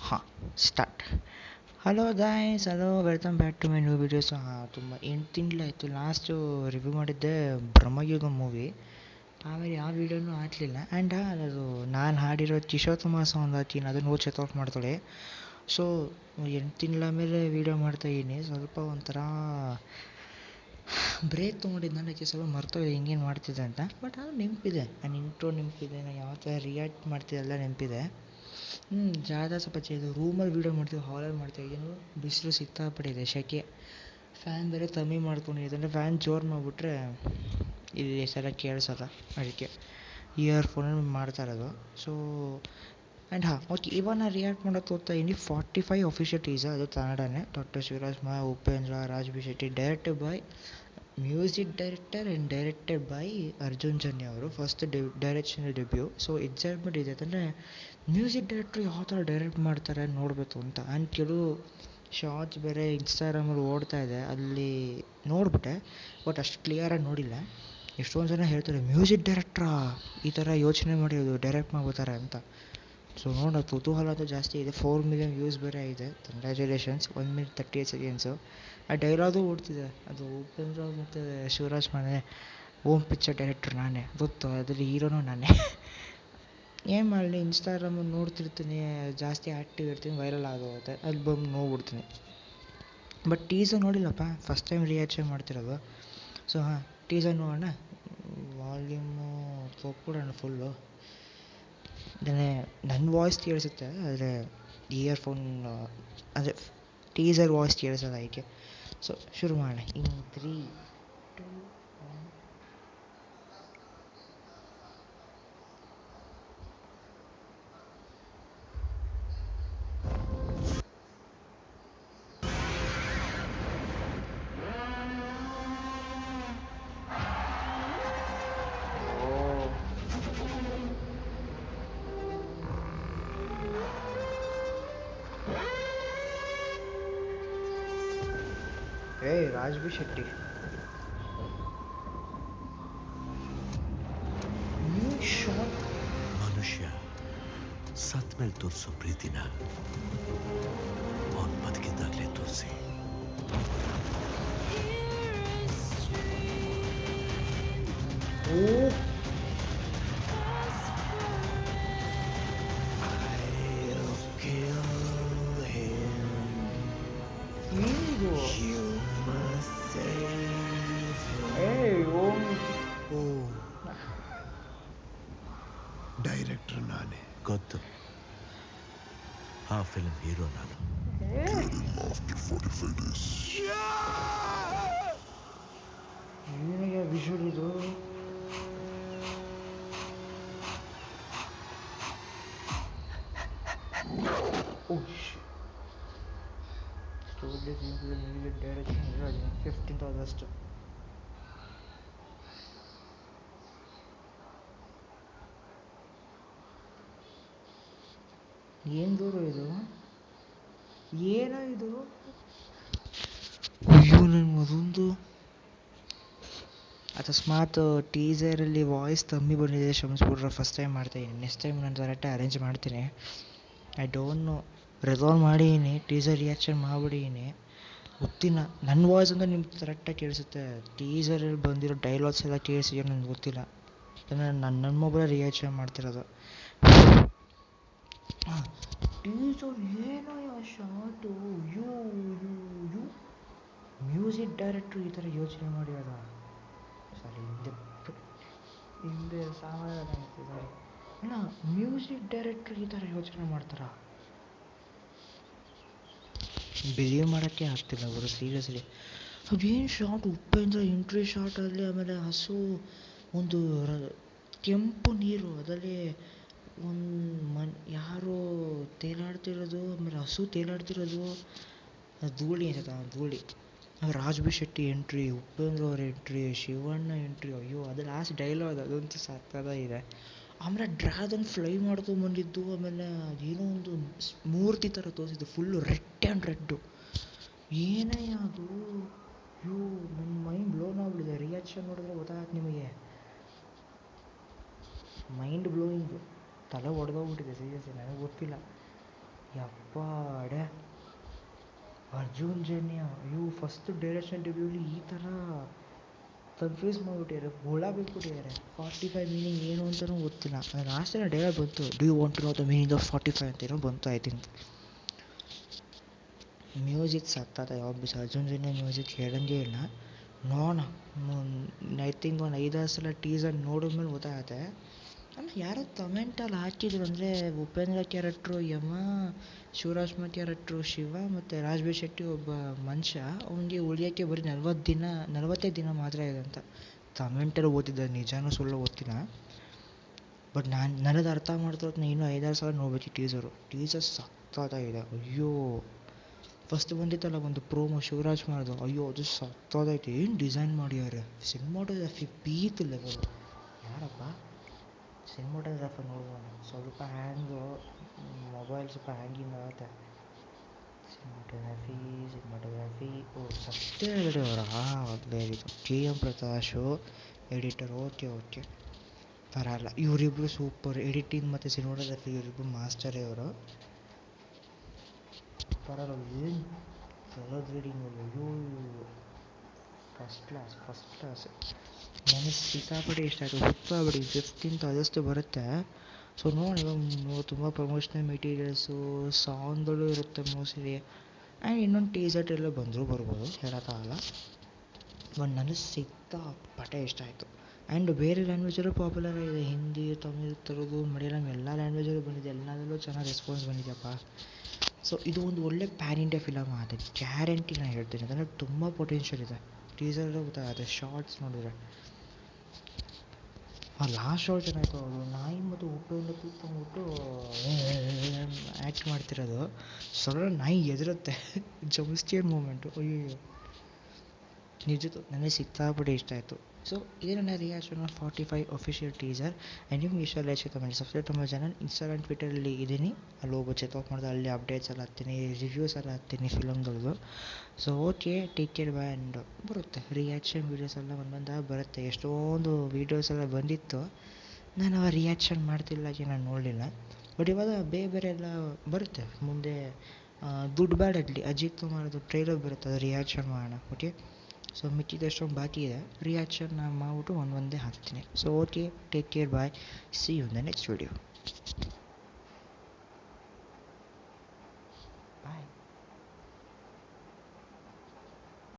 ಹಾಂ start. Hello guys, hello, welcome back to my new videos. ತುಂಬ 8 ತಿಂಗಳಾಯಿತು last review ಮಾಡಿದ್ದೆ ಬ್ರಹ್ಮಯುಗ movie. ಆಮೇಲೆ ಯಾವ ವೀಡಿಯೋನೂ ಹಾಕಲಿಲ್ಲ. ಆ್ಯಂಡ್ ಅದು ನಾನು ಹಾಡಿರೋ ಕಿಶೋರ್ ಸಾಂಗ್ ಹಾಕೀನಿ, ಅದನ್ನು ಹೋಗಿ ಚೆಕ್ಔಟ್ ಮಾಡ್ತಾಳೆ. ಸೊ 8 ತಿಂಗಳ ಮೇಲೆ ವೀಡಿಯೋ ಮಾಡ್ತಾಯಿದ್ದೀನಿ. ಸ್ವಲ್ಪ ಒಂಥರ ಬ್ರೇಕ್ ತೊಗೊಂಡಿದ್ದು, ನನಗೆ ಸ್ವಲ್ಪ ಮರ್ತೋಗಿದೆ ಹಿಂಗೇನು ಮಾಡ್ತಿದ್ದೆ ಅಂತ. ಬಟ್ ಅದು ನೆನಪಿದೆ, ನಾನು ಇಂಟ್ರೋ ನೆನಪಿದೆ, ನಾನು ಯಾವ ಥರ ರಿಯಾಕ್ಟ್ ಮಾಡ್ತಿದ್ದೆಲ್ಲ ನೆನಪಿದೆ. ಜಾಗ ಸ್ವಲ್ಪ ಇದು ರೂಮಲ್ಲಿ ವೀಡಿಯೋ ಮಾಡ್ತೀವಿ, ಹಾಲಲ್ಲಿ ಮಾಡ್ತಾಯಿದ್ದೀನಿ. ಬಿಸಿಲು ಸಿಕ್ಕಾಪಟ್ಟಿದೆ, ಸೆಕೆ. ಫ್ಯಾನ್ ಬೇರೆ ಕಮ್ಮಿ ಮಾಡ್ಕೊಂಡಿದ್ದೆ, ಅಂದರೆ ಫ್ಯಾನ್ ಜೋರು ಮಾಡಿಬಿಟ್ರೆ ಇಲ್ಲಿ ಸಲ ಕೇಳಿಸಲ್ಲ, ಅದಕ್ಕೆ ಇಯರ್ಫೋನಲ್ಲಿ ಮಾಡ್ತಾ ಇರೋದು. ಸೊ ಆ್ಯಂಡ್ ಓಕೆ, ಇವಾಗ ನಾನು ರಿಯಾಕ್ಟ್ ಮಾಡೋಕ್ಕೆ ಹೋಗ್ತಾಯಿದ್ದೀನಿ 45 ಅಫಿಷಿಯಲ್ ಟೀಸರ್. ಅದು ಕನ್ನಡನೇ. Doctor Shivaraj Kumar, Upendra, Raj B Shetty, directed by music director and directed by Arjun Janya ಅವರು. First directional debut. So excitement ಇದೆ, ಯಾಕಂದರೆ ಮ್ಯೂಸಿಕ್ ಡೈರೆಕ್ಟ್ರು ಯಾವ ಥರ ಡೈರೆಕ್ಟ್ ಮಾಡ್ತಾರೆ ನೋಡಬೇಕು ಅಂತ. ಆ್ಯಂಡ್ ಕೆಲವು ಶಾರ್ಟ್ಸ್ ಬೇರೆ ಇನ್ಸ್ಟಾಗ್ರಾಮಲ್ಲಿ ಓಡ್ತಾ ಇದೆ, ಅಲ್ಲಿ ನೋಡಿಬಿಟ್ಟೆ. ಬಟ್ ಅಷ್ಟು ಕ್ಲಿಯರಾಗಿ ನೋಡಿಲ್ಲ. ಎಷ್ಟೊಂದು ಜನ ಹೇಳ್ತಾರೆ, ಮ್ಯೂಸಿಕ್ ಡೈರೆಕ್ಟ್ರಾ ಈ ಥರ ಯೋಚನೆ ಮಾಡಿ ಅದು ಡೈರೆಕ್ಟ್ ಮಾಡ್ಬೋತಾರೆ ಅಂತ. ಸೊ ನೋಡೋ ಕುತೂಹಲ ಅದು ಜಾಸ್ತಿ ಇದೆ. 4 ಮಿಲಿಯನ್ ವ್ಯೂಸ್ ಬೇರೆ ಇದೆ. ಕಂಗ್ರ್ಯಾಚುಲೇಷನ್ಸ್. 1 minute 38 seconds. ಆ ಡೈಲಾಗು ಓಡ್ತಿದೆ, ಅದು ಉಪೇಂದ್ರ ಮತ್ತು ಶಿವರಾಜ್ ಮನೆ ಓಮ್ ಪಿಕ್ಚರ್ ಡೈರೆಕ್ಟ್ರ್ ನಾನೇ, ಗೊತ್ತು, ಅದರಲ್ಲಿ ಹೀರೋನು ನಾನೇ. ಏನು ಮಾಡಲಿ, ಇನ್ಸ್ಟಾಗ್ರಾಮಲ್ಲಿ ನೋಡ್ತಿರ್ತೀನಿ, ಜಾಸ್ತಿ ಆ್ಯಕ್ಟಿವ್ ಇರ್ತೀನಿ, ವೈರಲ್ ಆಗೋಗುತ್ತೆ, ಅಲ್ಲಿ ಬಂದು ನೋಡ್ಬಿಡ್ತೀನಿ. ಬಟ್ ಟೀಸರ್ ನೋಡಿಲ್ಲಪ್ಪ, ಫಸ್ಟ್ ಟೈಮ್ ರಿಯಾಕ್ಷನ್ ಮಾಡ್ತಿರೋದು. ಸೊ ಟೀಸರ್ ನೋಡೋಣ. ವಾಲ್ಯೂಮು ಕೊಟ್ಬಿಡೋಣ ಫುಲ್ಲು. ನನ್ನ ವಾಯ್ಸ್ ಕೇಳಿಸುತ್ತೆ, ಆದರೆ ಇಯರ್ಫೋನ್ ಅಂದರೆ ಟೀಸರ್ ವಾಯ್ಸ್ ಕೇಳಿಸಲ್ಲ, ಅದಕ್ಕೆ. ಸೊ ಶುರು ಮಾಡೋಣ. ಇನ್ 3, 2, 1. ರಾಜ್ ಬಿ ಶೆಟ್ಟಿ ಮನುಷ್ಯ ಸತ್ ಮೇಲೆ ತೋರಿಸೋ ಪ್ರೀತಿನ ಅವನ್ ಬದುಕಿದ್ದಾಗಲೇ ತೋರಿಸಿ. ಡೈರೆಕ್ಟರ್ ನಾನೇ, ಗೊತ್ತು. ಆ ಫಿಲ್ಮ್ ಹೀರೋ ನಾನು. ಏನಿಗೆ ವಿಷುವಲ್ ಇದು? Direction 15th August. ಏನು ದೂರ ಇದು? ಏನೋ ಇದು? ಅಯ್ಯೋ, ನನಗೆ ಅದೊಂದು ಅಕಸ್ಮಾತ್ ಟೀಸರಲ್ಲಿ ವಾಯ್ಸ್ ಕಮ್ಮಿ ಬಂದಿದೆ, ಕ್ಷಮಿಸ್ಬಿಟ್ರೆ. ಫಸ್ಟ್ ಟೈಮ್ ಮಾಡ್ತಾಯಿದ್ದೀನಿ. ನೆಕ್ಸ್ಟ್ ಟೈಮ್ ನಾನು ಕರೆಕ್ಟಾಗಿ ಅರೇಂಜ್ ಮಾಡ್ತೀನಿ. ಐ ಡೋಂಟ್ ನೋ, ರೆಸಾಲ್ವ್ ಮಾಡಿದ್ದೀನಿ, ಟೀಸರ್ ರಿಯಾಕ್ಷನ್ ಮಾಡಿಬಿಟ್ಟಿದ್ದೀನಿ. ಗೊತ್ತಿಲ್ಲ, ನನ್ನ ವಾಯ್ಸ್ ಅಂದರೆ ನಿಮ್ಗೆ ಕರೆಕ್ಟಾಗಿ ಕೇಳಿಸುತ್ತೆ. ಟೀಸರಲ್ಲಿ ಬಂದಿರೋ ಡೈಲಾಗ್ಸ್ ಎಲ್ಲ ಕೇಳಿಸಿದ್ರೆ ನನಗೆ ಗೊತ್ತಿಲ್ಲ, ಯಾಕಂದರೆ ನನ್ನ ಮೊಬೈಲ್ ರಿಯಾಕ್ಷನ್ ಮಾಡ್ತಿರೋದು. ಟೀಸರ್ ಏನೋ ಶಾರ್ಟು, ಮ್ಯೂಸಿಕ್ ಡೈರೆಕ್ಟ್ರು ಈ ಥರ ಯೋಚನೆ ಮಾಡಿರೋದ? ಸಾರಿ, ಹಿಂದೆ ಸಾಮಾನ್ಯ ಸಾರಿ ಅಲ್ಲ, ಮ್ಯೂಸಿಕ್ ಡೈರೆಕ್ಟ್ರು ಈ ಥರ ಯೋಚನೆ ಮಾಡ್ತಾರ? ಬಿಲೀವ್ ಮಾಡೋಕ್ಕೆ ಆಗ್ತಿಲ್ಲ ಅವರು, ಸೀರಿಯಸ್ಲಿ. ಅದೇನು ಶಾರ್ಟ್, ಉಪೇಂದ್ರ ಎಂಟ್ರಿ ಶಾರ್ಟಲ್ಲಿ, ಆಮೇಲೆ ಹಸು, ಒಂದು ಕೆಂಪು ನೀರು, ಅದರಲ್ಲಿ ಒಂದು ಯಾರೋ ತೇಲಾಡ್ತಿರೋದು, ಆಮೇಲೆ ಹಸು ತೇಲಾಡ್ತಿರೋದು, ಧೂಳಿ ಅನ್ಸುತ್ತೆ, ಧೂಳಿ. ರಾಜ್ ಬಿ ಶೆಟ್ಟಿ ಎಂಟ್ರಿ, ಉಪೇಂದ್ರ ಅವ್ರ ಎಂಟ್ರಿ, ಶಿವಣ್ಣ ಎಂಟ್ರಿ. ಅಯ್ಯೋ, ಅದು ಲಾಸ್ಟ್ ಡೈಲಾಗ್ ಅದಂತೂ ಸಕ್ಕತ್ತಾಗಿದೆ. ಆಮೇಲೆ ಡ್ರ್ಯಾಗನ್ ಫ್ಲೈ ಮಾಡ್ಕೊಂಬಂದಿದ್ದು, ಆಮೇಲೆ ಏನೋ ಒಂದು ಮೂರ್ತಿ ಥರ ತೋರಿಸಿದ್ದು, ಫುಲ್ಲು ರೆಡ್ ಆ್ಯಂಡ್ ರೆಡ್ಡು. ಏನೇ ಅದು? ಅಯ್ಯೋ, ನನ್ನ ಮೈಂಡ್ ಬ್ಲೋನ್ ಆಗಿಬಿಟ್ಟಿದೆ. ರಿಯಾಕ್ಷನ್ ನೋಡಿದ್ರೆ ಗೊತ್ತಾಗತ್ತೆ ನಿಮಗೆ. ಮೈಂಡ್ ಬ್ಲೋಯಿಂಗು, ತಲೆ ಒಡೆದೋಗ್ಬಿಟ್ಟಿದೆ ಸೀರಿಯಸ್ಲಿ, ನನಗೆ ಗೊತ್ತಿಲ್ಲ. ಯಪ್ಪಾಡೆ ಅರ್ಜುನ್ ಜನ್ಯ ಇವು ಫಸ್ಟ್ ಡೈರೆಕ್ಷನ್ ಡೆಬ್ಯೂಲಿ ಈ ಥರ ಕನ್ಫ್ಯೂಸ್ ಮಾಡಿಬಿಟ್ಟಿದ್ದಾರೆ, ಗೋಳ ಬಿಟ್ಬಿಟ್ಟಿದ್ದಾರೆ. 45 ಮೀನಿಂಗ್ ಏನು ಅಂತಲೂ ಗೊತ್ತಿಲ್ಲ. ಲಾಸ್ಟ್ ಟೈಮ್ ಡೈಲಾಗ್ ಬಂತು, do you want to know the meaning of 45 ಅಂತೇನೋ ಬಂತು ಐ ಥಿಂಕ್. ಮ್ಯೂಸಿಕ್ ಸತ್ತದ ಯಾವ ಬಿಸ ಅರ್ಜುನ್ ಜನ್ಯ ಮ್ಯೂಸಿಕ್ ಹೇಳಂಗೇ ಇಲ್ಲ. ನೋಡೋಣ, ಐ ಥಿಂಕ್ ಒಂದು 5-6 ಸಲ ಟೀಸರ್ ನೋಡಿದ್ಮೇಲೆ ಗೊತ್ತಾಗತ್ತೆ. ಅಂದರೆ ಯಾರೋ ಕಮೆಂಟಲ್ಲಿ ಹಾಕಿದ್ರು, ಅಂದರೆ ಉಪೇಂದ್ರ ಕ್ಯಾರೆಕ್ಟ್ರು ಯಮ, ಶಿವರಾಜ್ಕುಮಾರ್ ಕ್ಯಾರೆಕ್ಟ್ರು ಶಿವ ಮತ್ತು ರಾಜ್ಬೀರ್ ಶೆಟ್ಟಿ ಒಬ್ಬ ಮನುಷ್ಯ, ಅವನಿಗೆ ಉಳಿಯೋಕ್ಕೆ ಬರೀ 45 ದಿನ ಮಾತ್ರ ಇದೆ ಅಂತ ಕಮೆಂಟಲ್ಲಿ ಓದಿದ್ದೆ. ನಿಜಾನೂ ಸುಳ್ಳು ಗೊತ್ತಿಲ್ಲ, ಬಟ್ ನನಗೆ ಅರ್ಥ ಮಾಡ್ತಿರೋದು ಇನ್ನೂ 5-6 ಸಲ ನೋಡ್ಬೇಕು ಟೀಸರ್ ಸಕ್ಕತ್ತಾಗಿದೆ. ಅಯ್ಯೋ ಫಸ್ಟ್ ಬಂದಿತ್ತಲ್ಲ ಒಂದು ಪ್ರೋಮೋ ಶಿವರಾಜ್ಕುಮಾರ್ದು, ಅಯ್ಯೋ ಅದು ಸಕ್ಕತ್ತಾಗೈತೆ, ಏನು ಡಿಸೈನ್ ಮಾಡ್ಯಾರೆ. Cinematography peak level. ಯಾರಪ್ಪ ಸಿನಿಮಾಟೋಗ್ರಾಫರ್ ನೋಡ್ಬೋದು, ಸ್ವಲ್ಪ ಹ್ಯಾಂಗು ಮೊಬೈಲ್ ಸ್ವಲ್ಪ ಹ್ಯಾಂಗಿಂಗ್ ಆಗುತ್ತೆ. ಸಿನಿಮಾಟೋಗ್ರಫಿ ಓ ಸತ್ಯ ಹೆಗಡೆ ಅವರ very good. KM Prakash editor. Okay ಪರಲ್ಲ, ಇವರಿಬ್ಬರು ಸೂಪರ್. ಎಡಿಟಿಂಗ್ ಮತ್ತು ಸಿನಿಮಾಟೋಗ್ರಫಿ ಇವರಿಬ್ಬರು ಮಾಸ್ಟರೇ ಅವರು. ಪರಲ್ಲ, ಏನು ಕಲರ್ ಗ್ರೇಡಿಂಗ್, ಅಯ್ಯೋ ಫಸ್ಟ್ ಕ್ಲಾಸ್. ನನಗೆ ಸಿಕ್ಕಾಪಟ್ಟೆ ಇಷ್ಟ ಆಯಿತು. ಹುತ್ತಾಬಿಡಿ 15th ಆಗಸ್ಟ್ ಬರುತ್ತೆ. ಸೊ ನೋಡಿ, ಇವಾಗ ತುಂಬ ಪ್ರಮೋಷನಲ್ ಮೆಟೀರಿಯಲ್ಸು, ಸಾಂಗ್ಗಳು ಇರುತ್ತೆ ಮೋಸ್ಟ್ಲಿ, ಆ್ಯಂಡ್ ಇನ್ನೊಂದು ಟೀಸರ್ ಎಲ್ಲ ಬಂದರೂ ಬರ್ಬೋದು, ಹೇಳೋಕ್ಕಾಗಲ್ಲ. ಬಟ್ ನನಗೆ ಸಿಕ್ಕಾಪಟ್ಟೆ ಇಷ್ಟ ಆಯಿತು. ಆ್ಯಂಡ್ ಬೇರೆ ಲ್ಯಾಂಗ್ವೇಜಲ್ಲೂ ಪಾಪ್ಯುಲರ್ ಆಗಿದೆ, ಹಿಂದಿ, ತಮಿಳ್, ತೆಲುಗು, ಮಲಯಾಳಂ ಎಲ್ಲ ಲ್ಯಾಂಗ್ವೇಜಲ್ಲೂ ಬಂದಿದೆ, ಎಲ್ಲದರಲ್ಲೂ ಚೆನ್ನಾಗಿ ರೆಸ್ಪಾನ್ಸ್ ಬಂದಿದೆಯಪ್ಪ. ಸೊ ಇದು ಒಂದು ಒಳ್ಳೆ ಪ್ಯಾನ್ ಇಂಡಿಯಾ ಫಿಲಮ್ ಆಗುತ್ತೆ ಗ್ಯಾರಂಟಿ, ನಾನು ಹೇಳ್ತೀನಿ. ಅದರಲ್ಲಿ ತುಂಬ ಪೊಟೆನ್ಷಿಯಲ್ ಇದೆ. ಟೀಸರಲ್ಲೂ ಗೊತ್ತಾಗುತ್ತೆ, ಶಾರ್ಟ್ಸ್ ನೋಡಿದ್ರೆ. ಲಾಸ್ಟ್ ಶಾರ್ಟ್ ಚೆನ್ನಾಗಿತ್ತು, ಅವರು ನಾಯಿ ಮತ್ತು ಉಪ್ಪೆಲ್ಲ ಕೂತ್ಕೊಂಡ್ಬಿಟ್ಟು ಆ್ಯಕ್ಟ್ ಮಾಡ್ತಿರೋದು, ಸ್ವಲ್ಪ ನಾಯಿ ಎದುರುತ್ತೆ ಜಂಪ್ಸ್ಕೇರ್ ಮೂಮೆಂಟು. ಅಯ್ಯೋ ನಿಜಕ್ಕೂ ನನಗೆ ಸಿಕ್ಕಾಪಟ್ಟೆ ಇಷ್ಟ ಆಯಿತು. ಸೊ ಇದೇ ನನ್ನ ರಿಯಾಕ್ಷನ್ 45 ಅಫಿಷಿಯಲ್ ಟೀಸರ್. ಆ್ಯಂಡ್ ನಿಮ್ಗೆ ಇಷ್ಟ ಲೈಕ್ ಕಮೆಂಟ್ ಸಬ್ಸ್ಕ್ರೈಬ್ ನಮ್ಮ ಚಾನಲ್. ಇನ್ಸ್ಟಾಗ್ರಾಮ್ ಟ್ವಿಟರಲ್ಲಿ ಇದ್ದೀನಿ, ಅಲ್ಲಿ ಹೋಗ್ಬೋದು ಚೆಕ್ಔಟ್ ಮಾಡಿದ್ರೆ ಅಲ್ಲಿ ಅಪ್ಡೇಟ್ಸ್ ಎಲ್ಲ ಹಾಕ್ತೀನಿ, ರಿವ್ಯೂಸ್ ಎಲ್ಲ ಹಾಕ್ತೀನಿ ಫಿಲಮ್ಗಳದ್ದು. So okay, take care boy. And ಬರುತ್ತೆ ರಿಯಾಕ್ಷನ್ ವೀಡಿಯೋಸ್ ಎಲ್ಲ ಒಂದೊಂದಾಗಿ ಬರುತ್ತೆ. ಎಷ್ಟೊಂದು ವೀಡಿಯೋಸ್ ಎಲ್ಲ ಬಂದಿತ್ತು, ನಾನು ಅವ ರಿಯಾಕ್ಷನ್ ಮಾಡ್ತಿಲ್ಲ, ನಾನು ನೋಡಲಿಲ್ಲ. ಬಟ್ ಇವಾಗ ಬೇರೆ ಎಲ್ಲ ಬರುತ್ತೆ ಮುಂದೆ. ದುಡ್ಡು ಬ್ಯಾಡಲ್ಲಿ ಅಜಿತ್ ಕುಮಾರ್ದು ಟ್ರೈಲರ್ ಬರುತ್ತೆ, ಅದು ರಿಯಾಕ್ಷನ್ ಮಾಡೋಣ. ಓಕೆ, ಸೊ ಮಿಕ್ಕಿದಷ್ಟೊಂದು ಬಾಕಿ ಇದೆ, ರಿಯಾಕ್ಷನ್ ನಾನು ಮಾಡಿಬಿಟ್ಟು ಒಂದೊಂದೇ ಹಾಕ್ತೀನಿ. So okay, take care bye, see you in the next video.